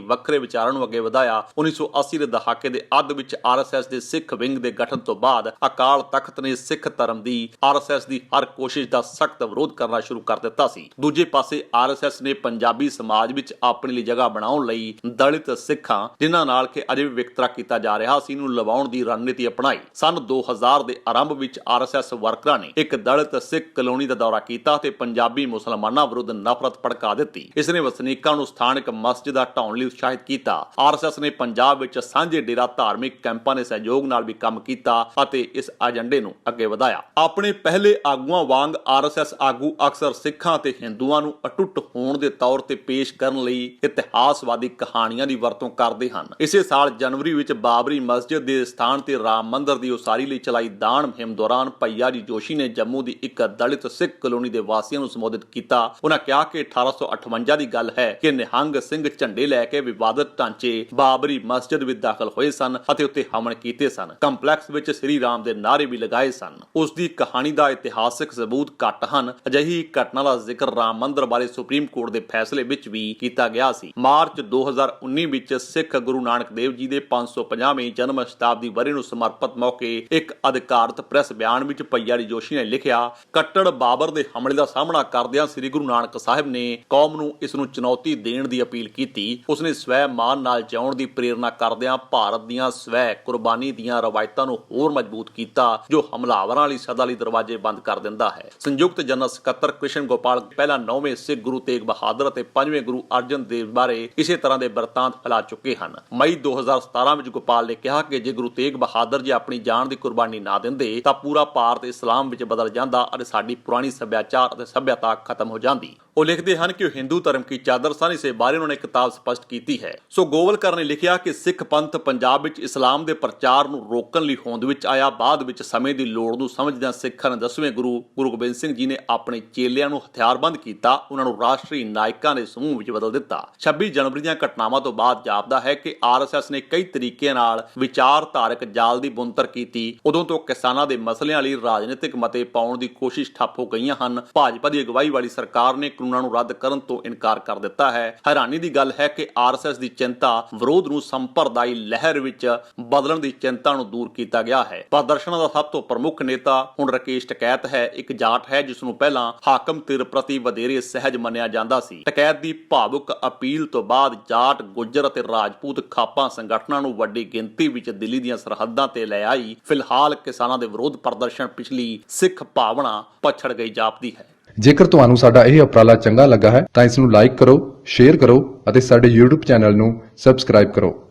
ਵੱਖਰੇ ਵਿਚਾਰਾਂ ਨੂੰ ਅੱਗੇ ਵਧਾਇਆ। 1980 ਦੇ ਦਹਾਕੇ ਦੇ ਅੱਧ ਵਿੱਚ ਆਰਐਸਐਸ ਦੇ ਸਿੱਖ ਵਿੰਗ ਦੇ ਗਠਨ ਤੋਂ ਬਾਅਦ ਅਕਾਲ ਤਖਤ ਨੇ ਸਿੱਖ ਧਰਮ ਦੀ ਆਰਐਸਐਸ ਦੀ ਹਰ ਕੋਸ਼ਿਸ਼ ਦਾ ਸਖਤ ਵਿਰੋਧ ਕਰਨਾ ਸ਼ੁਰੂ ਕਰ ਦਿੱਤਾ ਸੀ। ਦੂਜੇ ਪਾਸੇ ਆਰਐਸਐਸ ਨੇ ਪੰਜਾਬੀ ਸਮਾਜ ਵਿੱਚ ਆਪਣੀ ਲਈ ਜਗ੍ਹਾ ਬਣਾਉਣ ਲਈ ਦਲਿਤ ਸਿੱਖਾਂ ਜਿਨ੍ਹਾਂ ਨਾਲ ਕਿ ਅਜੇ ਵੀ ਵਿਤਕਰਾ ਕੀਤਾ ਜਾ ਰਿਹਾ ਸੀ ਨੂੰ ਲਵਾਉਣ ਦੀ ਰਣਨੀਤੀ ਅਪਣਾਈ। ਸੰਨ 2000 ਦੇ ਆਰੰਭ ਵਿੱਚ ਆਰਐਸਐਸ ਵਰਕਰਾਂ ਨੇ ਇੱਕ ਦਲਿਤ ਸਿੱਖ ਕਲੋਨੀ ਦਾ ਦੌਰਾ ਕੀਤਾ ਤੇ ਪੰਜਾਬੀ ਮੁਸਲਮਾਨਾਂ ਵਿਰੁੱਧ ਨਫ਼ਰਤ ਭੜਕਾ ਦਿੱਤੀ। ਇਸ ਨੇ ਵਸਨੀਕਾਂ ਨੂੰ ਸਥਾਨਕ ਮਸਜਿਦਾਂ ਢਾਉਣ ਲਈ ਉਤਸ਼ਾਹਿਤ ਕੀਤਾ। ਆਰਐਸਐਸ ਨੇ ਪੰਜਾਬ ਵਿੱਚ ਸਾਂਝੇ ਡੇਰਾ ਧਾਰਮਿਕ ਕੈਂਪਾਂ ਦੇ ਸਹਿਯੋਗ ਨਾਲ ਵੀ ਕੰਮ ਕੀਤਾ ਅਤੇ ਇਸ ਏਜੰਡੇ ਨੂੰ ਅੱਗੇ ਵਧਾਇਆ। ਆਪਣੇ ਪਹਿਲੇ ਆਗੂਆਂ ਵਾਂਗ ਆਰਐਸਐਸ ਆਗੂ ਅਕਸਰ ਸਿੱਖਾਂ ਤੇ ਹਿੰਦੂਆਂ ਨੂੰ ਅਟੁੱਟ ਹੋਣ ਦੇ ਤੌਰ ਤੇ ਪੇਸ਼ ਕਰਨ ਲਈ ਇਤਿਹਾਸਵਾਦੀ ਕਹਾਣੀਆਂ ਦੀ ਵਰਤੋਂ ਕਰਦੇ ਹਨ। ਇਸੇ ਸਾਲ ਜਨਵਰੀ ਵਿੱਚ ਬਾਬਰੀ ਮਸਜਿਦ ਦੇ ਸਥਾਨ ਤੇ ਰਾਮ ਮੰਦਿਰ ਦੀ ਉਸਾਰੀ ਲਈ ਚਲਾਈ ਦਾਨ ਮੁਹਿੰਮ ਦੌਰਾਨ ਭਈਆ ਜੀ ਜੋਸ਼ੀ ਨੇ ਜੰਮੂ ਦੀ ਇੱਕ ਦਲਿਤ ਸਿੱਖ ਕਲੋਨੀ ਦੇ ਵਾਸੀਆਂ ਨੂੰ ਸੰਬੋਧਿਤ ਕੀਤਾ। ਉਹਨਾਂ ਕਿਹਾ ਕਿ 1858 ਦੀ ਗੱਲ ਹੈ ਕਿ ਨਿਹੰਗ ਸਿੰਘ ਝੰਡੇ ਲੈ ਕੇ ਵਿਵਾਦਤ ਢਾਂਚੇ ਬਾਬਰੀ ਮਸਜਿਦ ਵਿੱਚ ਦਾਖਲ ਹੋਏ ਸਨ ਅਤੇ ਉੱਤੇ ਹਮਲੇ ਕੀਤੇ ਸਨ। ਕੰਪਲੈਕਸ ਵਿੱਚ ਸ੍ਰੀ ਰਾਮ ਦੇ ਨਾਅਰੇ ਵੀ ਲਗਾਏ ਸਨ। ਉਸ ਦੀ ਕਹਾਣੀ ਦਾ ਇਤਿਹਾਸਕ ਸਬੂਤ ਘੱਟ ਹਨ। ਅਜਿਹੀ ਘਟਨਾ ਦਾ ਜ਼ਿਕਰ ਰਾਮ ਮੰਦਿਰ ਬਾਰੇ ਸੁਪਰੀਮ ਕੋਰਟ ਦੇ ਫੈਸਲੇ ਵਿੱਚ ਵੀ ਕੀਤਾ ਗਿਆ ਸੀ। ਮਾਰਚ 2019 ਵਿੱਚ ਸਿੱਖ ਸਿੱਖ ਗੁਰੂ ਨਾਨਕ ਦੇਵ ਜੀ ਦੇ 550ਵੇਂ ਜਨਮ ਸ਼ਤਾਬਦੀ ਵਰ੍ਹੇ ਨੂੰ ਸਮਰਪਿਤ ਮੌਕੇ ਇੱਕ ਅਧਿਕਾਰਤ ਪ੍ਰੈਸ ਬਿਆਨ ਵਿੱਚ ਭਈਆੜੀ ਜੋਸ਼ੀ ਨੇ ਲਿਖਿਆ, ਕੱਟੜ ਬਾਬਰ ਦੇ ਹਮਲੇ ਦਾ ਸਾਹਮਣਾ ਕਰਦਿਆਂ ਸ੍ਰੀ ਗੁਰੂ ਨਾਨਕ ਸਾਹਿਬ ਨੇ ਕੌਮ ਨੂੰ ਇਸ ਨੂੰ ਚੁਣੌਤੀ ਦੇਣ ਦੀ ਅਪੀਲ ਕੀਤੀ। ਉਸਨੇ ਸਵੈ ਮਾਨ ਨਾਲ ਜਿਉਣ ਦੀ ਪ੍ਰੇਰਨਾ ਕਰਦਿਆਂ ਭਾਰਤ ਦੀਆਂ ਸਵੈ ਕੁਰਬਾਨੀ ਦੀਆਂ ਰਵਾਇਤਾਂ ਨੂੰ ਹੋਰ ਮਜ਼ਬੂਤ ਕੀਤਾ, ਜੋ ਹਮਲਾਵਰਾਂ ਲਈ ਸਦਾ ਲਈ ਦਰਵਾਜ਼ੇ ਬੰਦ ਕਰ ਦਿੰਦਾ ਹੈ। ਸੰਯੁਕਤ ਜਨਰਲ ਸਕੱਤਰ ਕ੍ਰਿਸ਼ਨ ਗੋਪਾਲ ਪਹਿਲਾਂ 9ਵੇਂ ਸਿੱਖ ਗੁਰੂ ਤੇਗ ਬਹਾਦਰ ਅਤੇ 5ਵੇਂ ਗੁਰੂ ਅਰਜਨ ਦੇਵ ਬਾਰੇ ਇਸੇ ਤਰ੍ਹਾਂ ਦੇ ਬਿਰਤਾਂਤ ਫੈਲਾ ਚੁੱਕੇ ਹਨ। ਮਈ 2017 ਵਿੱਚ ਗੋਪਾਲ ਨੇ ਕਿਹਾ ਕਿ ਜੇ ਗੁਰੂ ਤੇਗ ਬਹਾਦਰ ਜੀ ਆਪਣੀ ਜਾਨ ਦੀ ਕੁਰਬਾਨੀ ਨਾ ਦਿੰਦੇ ਤਾਂ ਪੂਰਾ ਭਾਰਤ ਇਸਲਾਮ ਵਿੱਚ ਬਦਲ ਜਾਂਦਾ ਅਤੇ ਸਾਡੀ ਪੁਰਾਣੀ ਸੱਭਿਆਚਾਰ ਅਤੇ ਸੱਭਿਅਤਾ ਖਤਮ ਹੋ ਜਾਂਦੀ। ਉਹ ਲਿਖਦੇ ਹਨ ਕਿ ਉਹ ਹਿੰਦੂ ਧਰਮ ਕੀ ਚਾਦਰ ਸਨ। ਇਸੇ ਬਾਰੇ ਉਹਨਾਂ ਨੇ ਕਿਤਾਬ ਸਪਸ਼ਟ ਕੀਤੀ ਹੈ। ਸੋ ਗੋਵਲਕਰ ਨੇ ਲਿਖਿਆ ਕਿ ਸਿੱਖ ਪੰਥ ਪੰਜਾਬ ਵਿੱਚ ਇਸਲਾਮ ਦੇ ਪ੍ਰਚਾਰ ਨੂੰ ਰੋਕਣ ਲਈ ਹੋਂਦ ਵਿੱਚ ਆਇਆ। ਬਾਅਦ ਵਿੱਚ ਸਮੇਂ ਦੀ ਲੋੜ ਨੂੰ ਸਮਝਦਿਆਂ ਸਿੱਖਾਂ ਨੇ 10ਵੇਂ ਗੁਰੂ ਗੋਬਿੰਦ ਸਿੰਘ ਜੀ ਨੇ ਆਪਣੇ ਚੇਲਿਆਂ ਨੂੰ ਹਥਿਆਰਬੰਦ ਕੀਤਾ, ਉਹਨਾਂ ਨੂੰ ਰਾਸ਼ਟਰੀ ਨਾਇਕਾਂ ਦੇ ਸਮੂਹ ਵਿੱਚ ਬਦਲ ਦਿੱਤਾ। 26 ਜਨਵਰੀ ਦੀਆਂ ਘਟਨਾਵਾਂ ਤੋਂ ਬਾਅਦ ਜਾਪਦਾ ਹੈ ਕਿ ਆਰਐਸਐਸ ਨੇ ਕਈ ਤਰੀਕਿਆਂ ਨਾਲ ਵਿਚਾਰਧਾਰਕ ਜਾਲ ਦੀ ਬੁਣਤਰ ਕੀਤੀ। ਉਦੋਂ ਤੋਂ ਕਿਸਾਨਾਂ ਦੇ ਮਸਲਿਆਂ ਲਈ ਰਾਜਨੀਤਿਕ ਮਤੇ ਪਾਉਣ ਦੀ ਕੋਸ਼ਿਸ਼ ਠੱਪ ਹੋ ਗਈਆਂ ਹਨ। ਭਾਜਪਾ ਦੀ ਅਗਵਾਈ ਵਾਲੀ ਸਰਕਾਰ ਨੇ ਕਾਨੂੰਨਾਂ ਨੂੰ ਰੱਦ ਕਰਨ ਤੋਂ ਇਨਕਾਰ ਕਰ ਦਿੱਤਾ ਹੈ। ਹੈਰਾਨੀ ਦੀ ਗੱਲ ਹੈ ਕਿ ਆਰਐਸਐਸ ਦੀ ਚਿੰਤਾ ਵਿਰੋਧ ਨੂੰ ਸੰਪਰਦਾਈ ਲਹਿਰ ਵਿੱਚ ਬਦਲਣ ਦੀ ਚਿੰਤਾ ਨੂੰ ਦੂਰ ਕੀਤਾ ਗਿਆ ਹੈ। ਪ੍ਰਦਰਸ਼ਨਾਂ ਦਾ ਸਭ ਤੋਂ ਪ੍ਰਮੁੱਖ ਨੇਤਾ ਹੁਣ ਰਾਕੇਸ਼ ਟਕੈਤ ਹੈ, ਇੱਕ ਜਾਟ ਹੈ ਜਿਸ ਨੂੰ ਪਹਿਲਾਂ ਹਾਕਮ ਧਿਰ ਪ੍ਰਤੀ ਵਧੇਰੇ ਸਹਿਜ ਮੰਨਿਆ ਜਾਂਦਾ ਸੀ। ਟਕੈਤ ਦੀ ਭਾਵੁਕ ਅਪੀਲ ਤੋਂ ਬਾਅਦ ਜਾਟ, ਗੁੱਜਰ ਅਤੇ ਰਾਜਪੂਤ ਖਾਪਾਂ ਸੰਗਠਨਾਂ ਨੂੰ ਵੱਡੀ ਗਿਣਤੀ ਵਿੱਚ ਦਿੱਲੀ ਦੀਆਂ ਸਰਹੱਦਾਂ ਤੇ ਲੈ ਆਈ। ਫਿਲਹਾਲ ਕਿਸਾਨਾਂ ਦੇ ਵਿਰੋਧ ਪ੍ਰਦਰਸ਼ਨ ਪਿਛਲੀ ਸਿੱਖ ਭਾਵਨਾ ਪਛੜ ਗਈ ਜਾਪਦੀ ਹੈ। ਜੇਕਰ ਤੁਹਾਨੂੰ ਸਾਡਾ ਇਹ ਉਪਰਾਲਾ ਚੰਗਾ ਲੱਗਾ ਹੈ ਤਾਂ ਇਸ ਨੂੰ ਲਾਈਕ ਕਰੋ, ਸ਼ੇਅਰ ਕਰੋ ਅਤੇ ਸਾਡੇ YouTube ਚੈਨਲ ਨੂੰ ਸਬਸਕ੍ਰਾਈਬ ਕਰੋ।